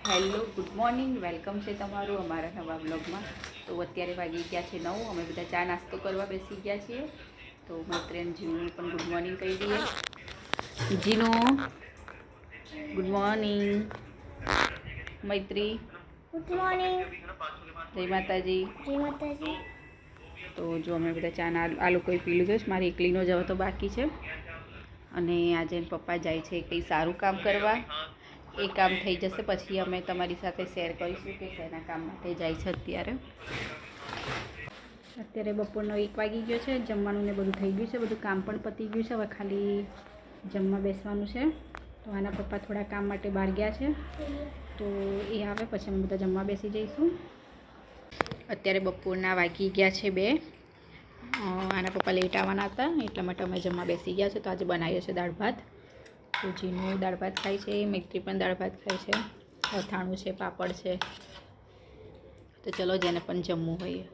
Hello, good morning. Welcome છે તમારું અમારા નવા બ્લોગમાં. તો અત્યારે વાગી ગયા છે 9. અમે બધા ચા નાસ્તો કરવા બેસી ગયા છીએ. તો મૈત્રી અને જીનું પણ ગુડ મોર્નિંગ કહી દઈએ. જીનો ગુડ મોર્નિંગ. મૈત્રી ગુડ મોર્નિંગ. જય માતાજી. જય માતાજી. તો જો અમે બધા ચા આ લોકોએ પી લીધો છે. મારી એકલીનો જવા તો બાકી છે. અને આજે પપ્પા જાય છે કંઈ સારું કામ કરવા. એ કામ થઈ જશે પછી અમે તમારી સાથે શેર કરીશું કે શેના કામ માટે જાય છે. અત્યારે બપોરનો 1 વાગી ગયો છે. જમવાનું ને બધું થઈ ગયું છે. બધું કામ પણ પતી ગયું છે. હવે ખાલી જમવા બેસવાનું છે. તો આના પપ્પા થોડા કામ માટે બહાર ગયા છે. તો એ આવે પછી અમે બધા જમવા બેસી જઈશું. અત્યારે બપોરના વાગી ગયા છે 2. આના પપ્પા લેટ આવવાના હતા એટલા માટે અમે જમવા બેસી ગયા છે. તો આજે બનાવ્યો છે દાળ ભાત. તો જીનું દાળ ભાત ખાય છે, મૈત્રી પણ દાળ ભાત ખાય છે, અથાણું છે, પાપડ છે. તો ચલો જેને પણ જમવું હોય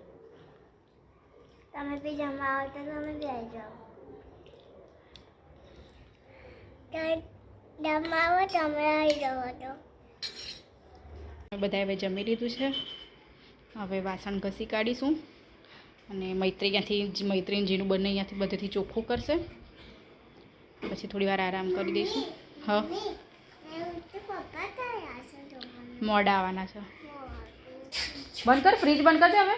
તમે બી જમવા આવો તો તમે બી આવી જાઓ. જમવા આવો તમે આવી જાઓ તો. બધા હવે જમી લીધું છે. હવે વાસણ ઘસી કાઢીશું અને મૈત્રી જીનું બંને અહીંયાથી બધેથી ચોખ્ખું કરશે. પછી થોડી વાર આરામ કરી દઈશું. હા, મોડા આવવાના છે. બંધ કર, ફ્રીજ બંધ કરી દે હવે.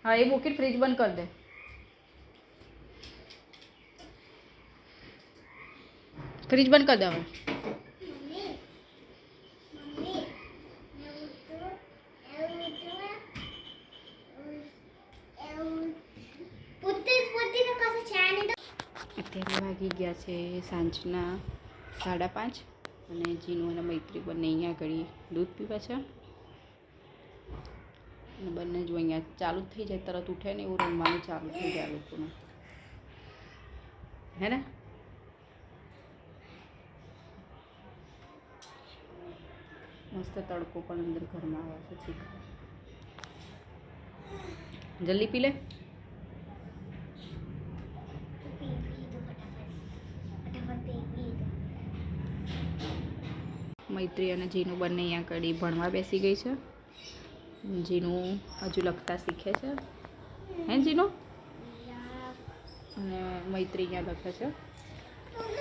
હા, એ મૂકી ફ્રીજ બંધ કરી દે. ફ્રીજ બંધ કરી દે હવે. અત્યારે વાગી ગયા છે સાંજના 5:30 અને જીનું અને મૈત્રી બંને અહીંયા ઘડી દૂધ પીવે છે. અને બંને જો અહીંયા ચાલુ જ થઈ જાય, તરત ઉઠે ને એવું રમવાનું ચાલુ થઈ જાય લોકોનું, હે ને? મસ્ત તડકો પણ અંદર ઘરમાં આવે છે. ઠીક, જલ્દી પી લે. મૈત્રી અને જીનું બંને અહીંયા કડી ભણવા બેસી ગઈ છે. જીનું હજુ લખતા શીખે છે, હે જીનું? અને મૈત્રી અહીંયા લખે છે.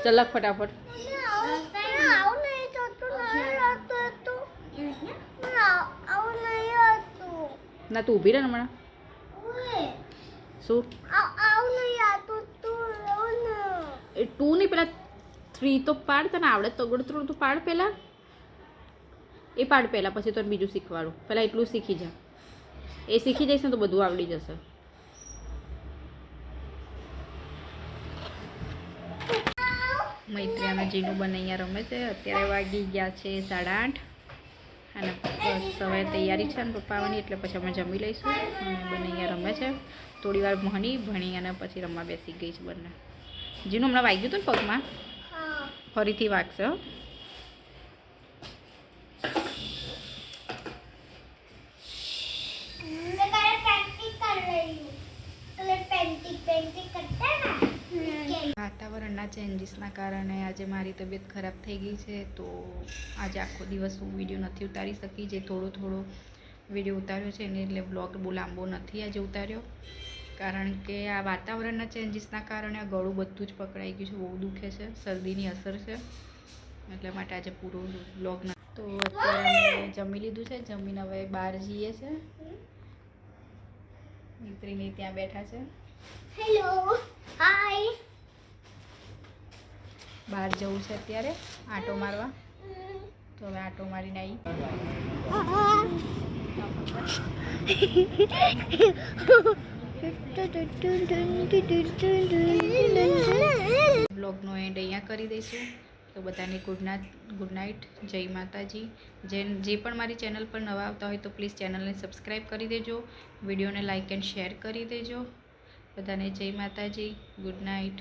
ચાલ લખ ફટાફટ. ના તું ઊભી રહે ને હમણાં. શું એ 2 નહીં, પેલા 3 તો પાડ. તને આવડે તો ગણતરું તો પાડ પહેલાં. એ પાડ પહેલાં, પછી તો બીજું શીખવાડું. પહેલાં એટલું શીખી જા. એ શીખી જઈશ ને તો બધું આવડી જશે. મૈત્રી અને જીનું બંને અહીંયા રમે છે. અત્યારે વાગી ગયા છે 8:30 અને બસ સવારે તૈયારી છે ને પપ્પા આવવાની, એટલે પછી અમે જમી લઈશું. અને બંને અહીંયા રમે છે. થોડી વાર ભણી અને પછી રમવા બેસી ગઈ છે બંને. જીનું હમણાં વાગ્યું હતું ને પગમાં, ફરીથી વાગશે. વાતાવરણના ચેન્જીસના કારણે આજે મારી તબિયત ખરાબ થઈ ગઈ છે. તો આજે આખો દિવસ હું વિડીયો નથી ઉતારી શકી. જે થોડો વિડીયો ઉતાર્યો છે એને એટલે બ્લોગ બહુ લાંબો નથી આજે ઉતાર્યો, કારણ કે આ વાતાવરણના ચેન્જીસના કારણે આ ગળું બધું જ પકડાઈ ગયું છે. બહુ દુખે છે, શરદીની અસર છે, એટલા માટે આજે પૂરો બ્લોગ નથી. તો અત્યારે અમે જમી લીધું છે. જમીને હવે બહાર જઈએ છે. મૈત્રીને ત્યાં બેઠા છે. હેલો, હાય. બહાર જવું છે અત્યારે આંટો મારવા. તો હવે આંટો મારીને આવી. બ્લોગનો એન્ડ અહીંયા કરી દઈશું. તો બધાને ગુડ નાઇટ. જય માતાજી. જે પણ મારી ચેનલ પર નવા આવતા હોય તો પ્લીઝ ચેનલને સબસ્ક્રાઈબ કરી દેજો. વિડીયોને લાઇક એન્ડ શેર કરી દેજો. બધાને જય માતાજી. Good night.